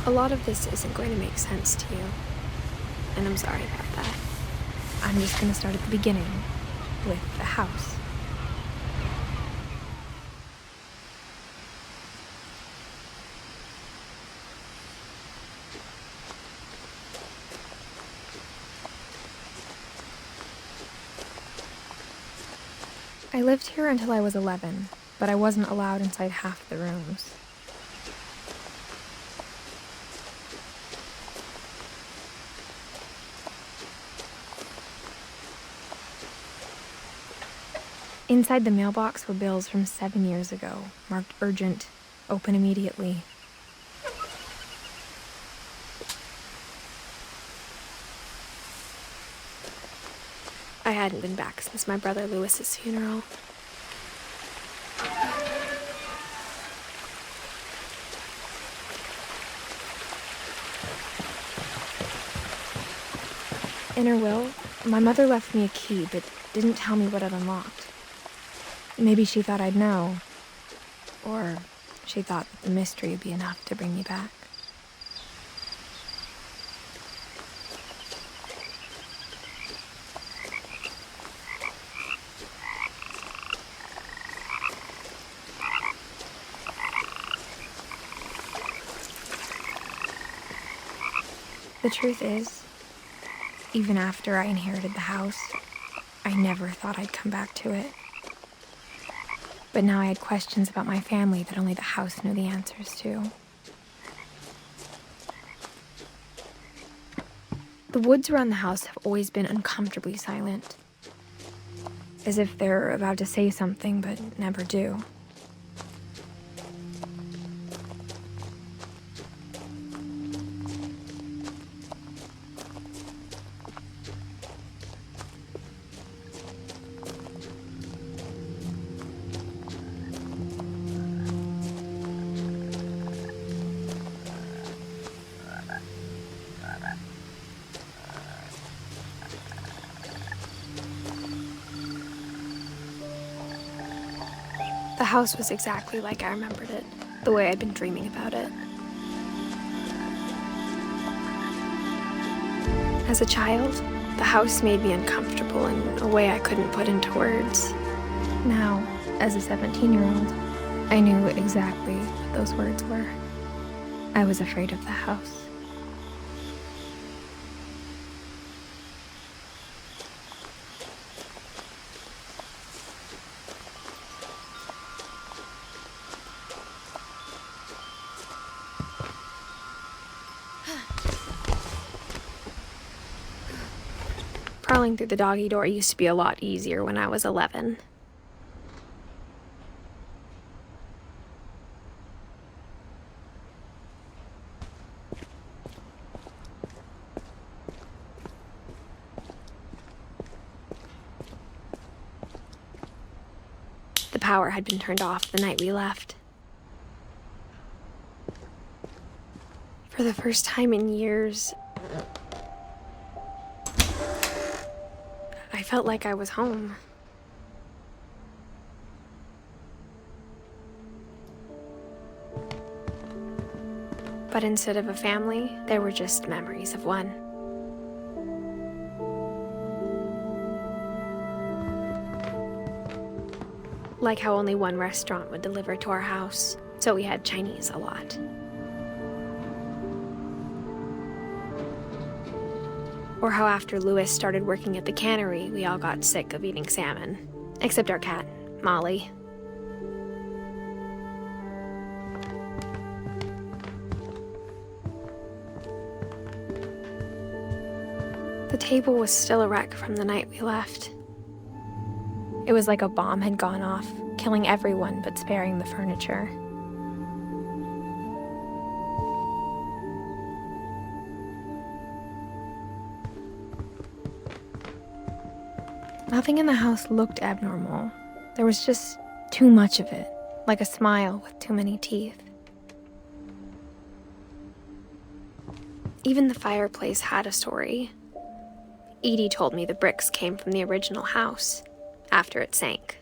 A lot of this isn't going to make sense to you, and I'm sorry about that. I'm just going to start at the beginning, with the house. I lived here until I was 11, but I wasn't allowed inside half the rooms. Inside the mailbox were bills from 7 years ago, marked urgent, open immediately. I hadn't been back since my brother Lewis's funeral. In her will, my mother left me a key, but didn't tell me what it unlocked. Maybe she thought I'd know, or she thought that the mystery would be enough to bring me back. The truth is, even after I inherited the house, I never thought I'd come back to it. But now I had questions about my family that only the house knew the answers to. The woods around the house have always been uncomfortably silent, as if they're about to say something but never do. The house was exactly like I remembered it, the way I'd been dreaming about it. As a child, the house made me uncomfortable in a way I couldn't put into words. Now, as a 17-year-old, I knew exactly what those words were. I was afraid of the house. Crawling through the doggy door used to be a lot easier when I was 11. The power had been turned off the night we left. For the first time in years, I felt like I was home. But instead of a family, there were just memories of one. Like how only one restaurant would deliver to our house, so we had Chinese a lot. Or how after Lewis started working at the cannery, we all got sick of eating salmon. Except our cat, Molly. The table was still a wreck from the night we left. It was like a bomb had gone off, killing everyone but sparing the furniture. Nothing in the house looked abnormal. There was just too much of it, like a smile with too many teeth. Even the fireplace had a story. Edie told me the bricks came from the original house, after it sank.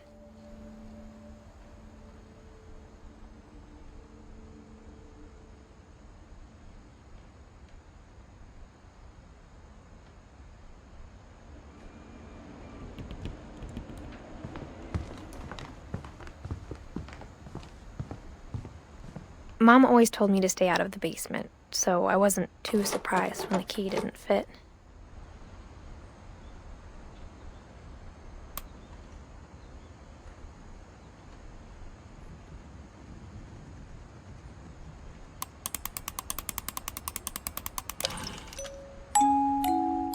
Mom always told me to stay out of the basement, so I wasn't too surprised when the key didn't fit.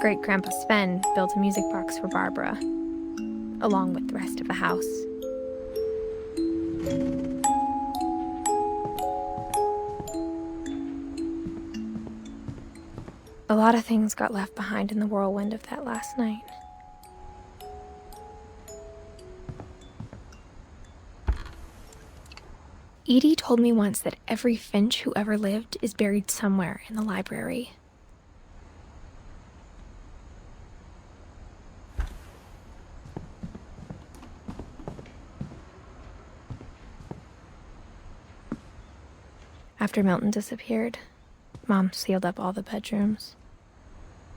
Great-Grandpa Sven built a music box for Barbara, along with the rest of the house. A lot of things got left behind in the whirlwind of that last night. Edie told me once that every Finch who ever lived is buried somewhere in the library. After Milton disappeared, Mom sealed up all the bedrooms.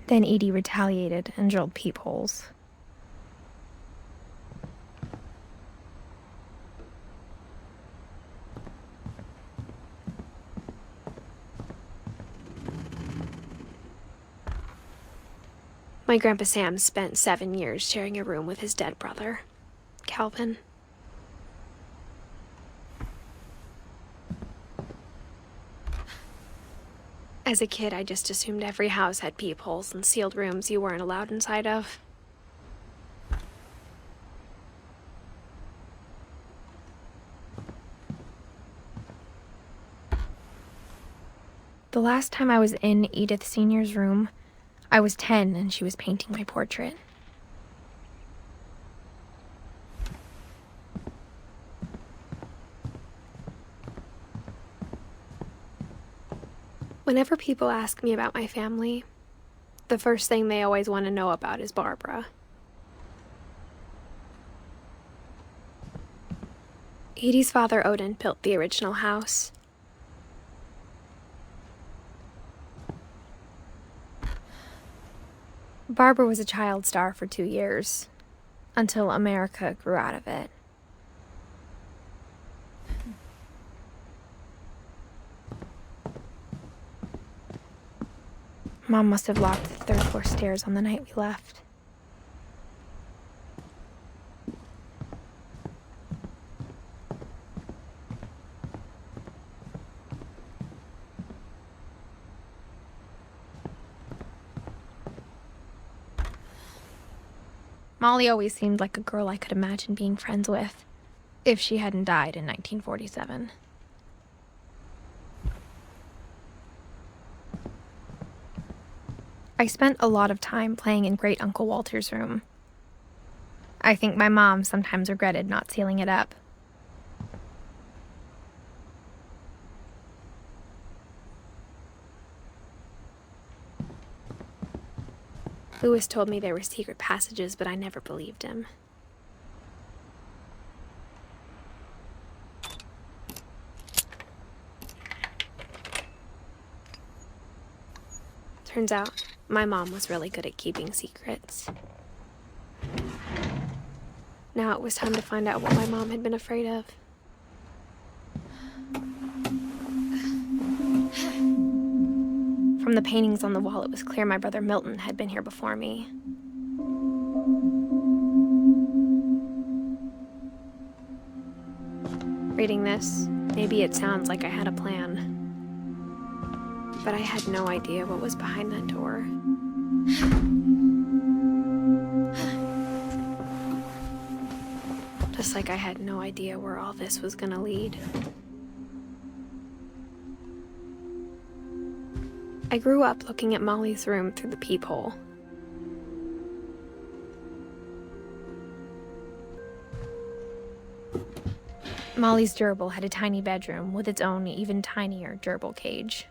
Then Edie retaliated and drilled peepholes. My Grandpa Sam spent 7 years sharing a room with his dead brother, Calvin. As a kid, I just assumed every house had peepholes and sealed rooms you weren't allowed inside of. The last time I was in Edith Sr.'s room, I was 10 and she was painting my portrait. Whenever people ask me about my family, the first thing they always want to know about is Barbara. Edie's father, Odin, built the original house. Barbara was a child star for 2 years, until America grew out of it. Mom must have locked the third-floor stairs on the night we left. Molly always seemed like a girl I could imagine being friends with, if she hadn't died in 1947. I spent a lot of time playing in Great Uncle Walter's room. I think my mom sometimes regretted not sealing it up. Lewis told me there were secret passages, but I never believed him. Turns out, my mom was really good at keeping secrets. Now it was time to find out what my mom had been afraid of. From the paintings on the wall, it was clear my brother Milton had been here before me. Reading this, maybe it sounds like I had a plan. But I had no idea what was behind that door. Just like I had no idea where all this was gonna lead. I grew up looking at Molly's room through the peephole. Molly's gerbil had a tiny bedroom with its own even tinier gerbil cage.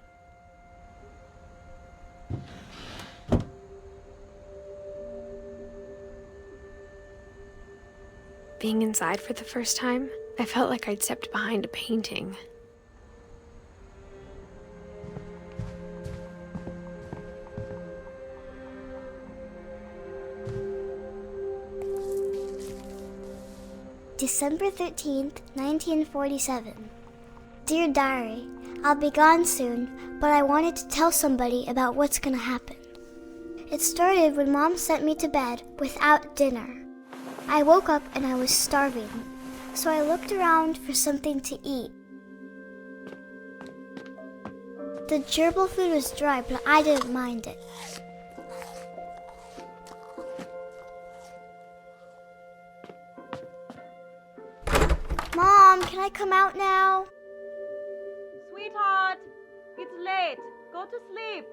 Being inside for the first time, I felt like I'd stepped behind a painting. December 13th, 1947. Dear Diary, I'll be gone soon, but I wanted to tell somebody about what's gonna happen. It started when Mom sent me to bed without dinner. I woke up and I was starving, so I looked around for something to eat. The gerbil food was dry, but I didn't mind it. Mom, can I come out now? Sweetheart, it's late. Go to sleep.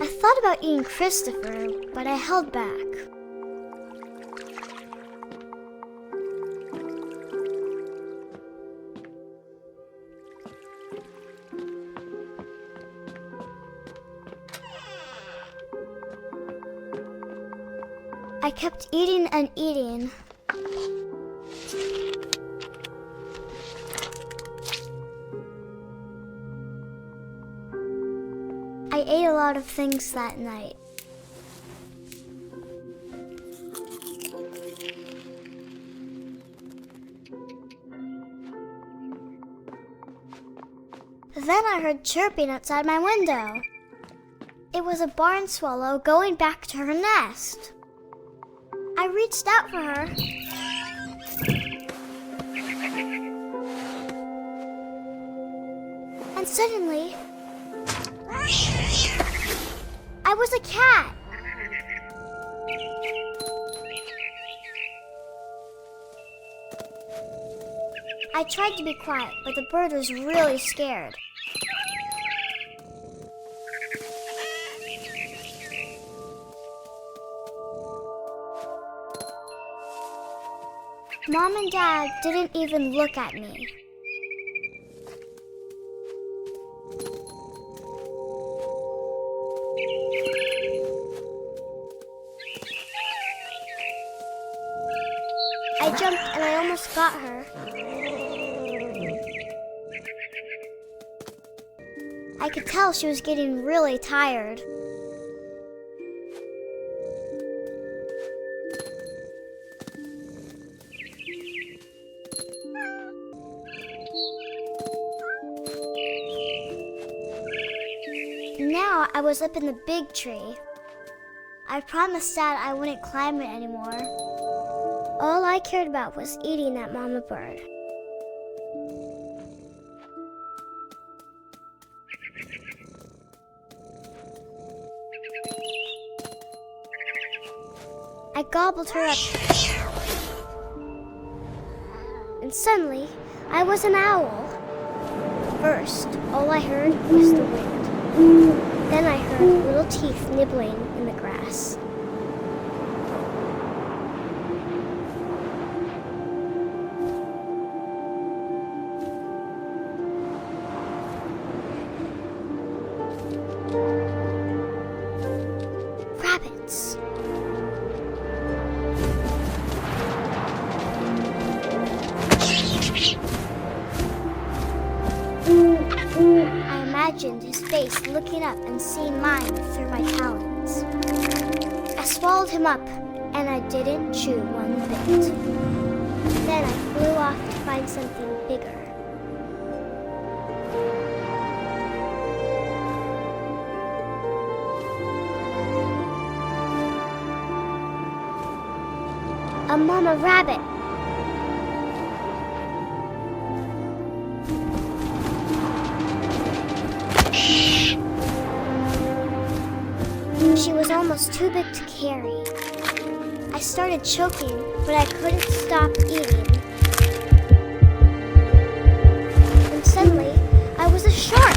I thought about eating Christopher, but I held back. I kept eating and eating. I ate a lot of things that night. Then I heard chirping outside my window. It was a barn swallow going back to her nest. I reached out for her. And suddenly, I was a cat. I tried to be quiet, but the bird was really scared. Mom and Dad didn't even look at me. I jumped and I almost got her. I could tell she was getting really tired. Now I was up in the big tree. I promised Dad I wouldn't climb it anymore. All I cared about was eating that mama bird. I gobbled her up. And suddenly, I was an owl. First, all I heard was the wind. Then I heard little teeth nibbling in the grass. Rabbits. I imagined his face looking up and seeing mine through my talons. I swallowed him up, and I didn't chew one bit. Then I flew off to find something bigger. A mama rabbit. She was almost too big to carry. I started choking, but I couldn't stop eating. And suddenly, I was a shark.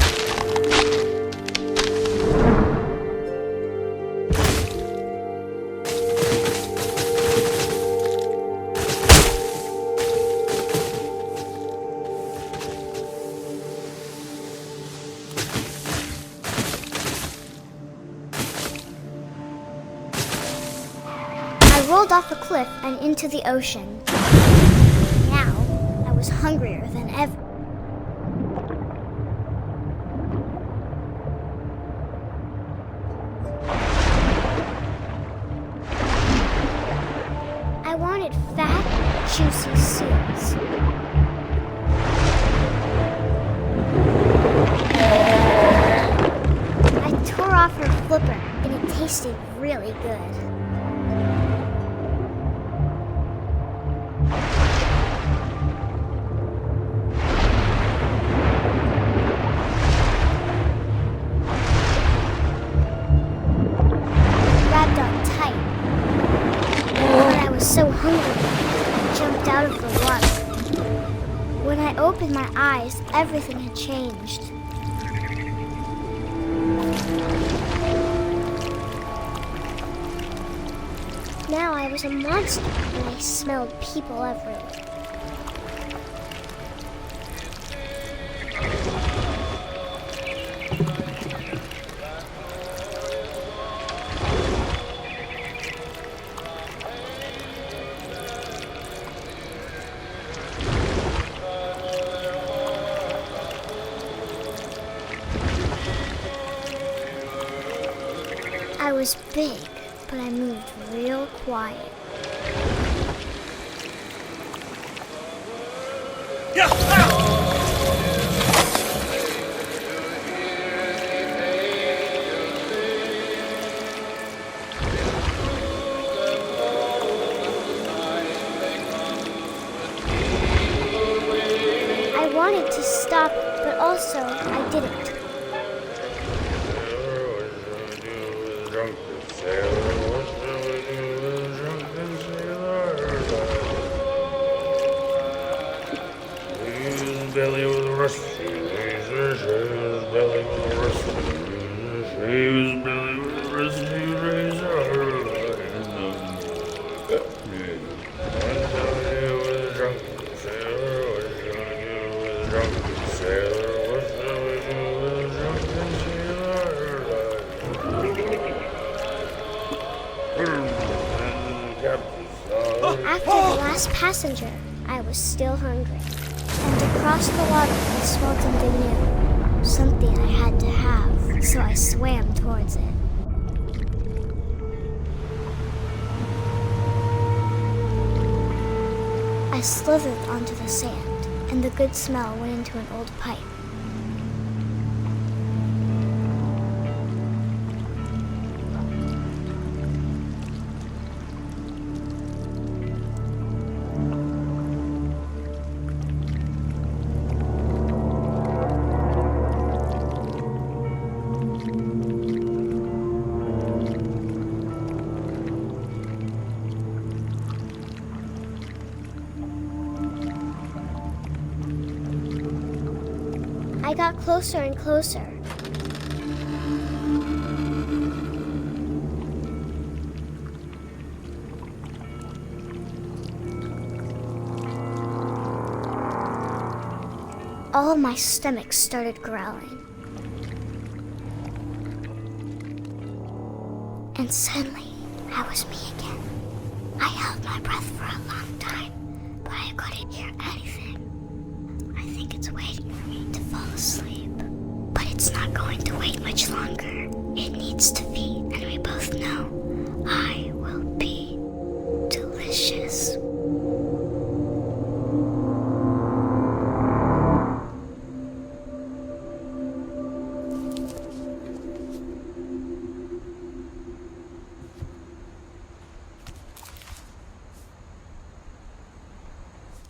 I rolled off a cliff and into the ocean. Now, I was hungrier than ever. seals. I tore off her flipper, and it tasted really good. Grabbed on tight, but I was so hungry, I jumped out of the water. When I opened my eyes, everything had changed. Now I was a monster, and I smelled people everywhere. I was big, but I moved real quiet. I wanted to stop, but also I didn't. Belly with a rusty razor, belly with a rusty razor, belly with a rusty razor. After the last passenger, I was still hungry. And across the water, I smelled something new. Something I had to have, so I swam towards it. I slithered onto the sand, and the good smell went into an old pipe. I got closer and closer. All of my stomach started growling. And suddenly, I was me again. I held my breath for a long time, but I couldn't hear anything. I think it's waiting for me to fall asleep. But it's not going to wait much longer. It needs to feed, and we both know I will be delicious.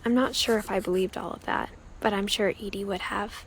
I'm not sure if I believed all of that, but I'm sure Edie would have.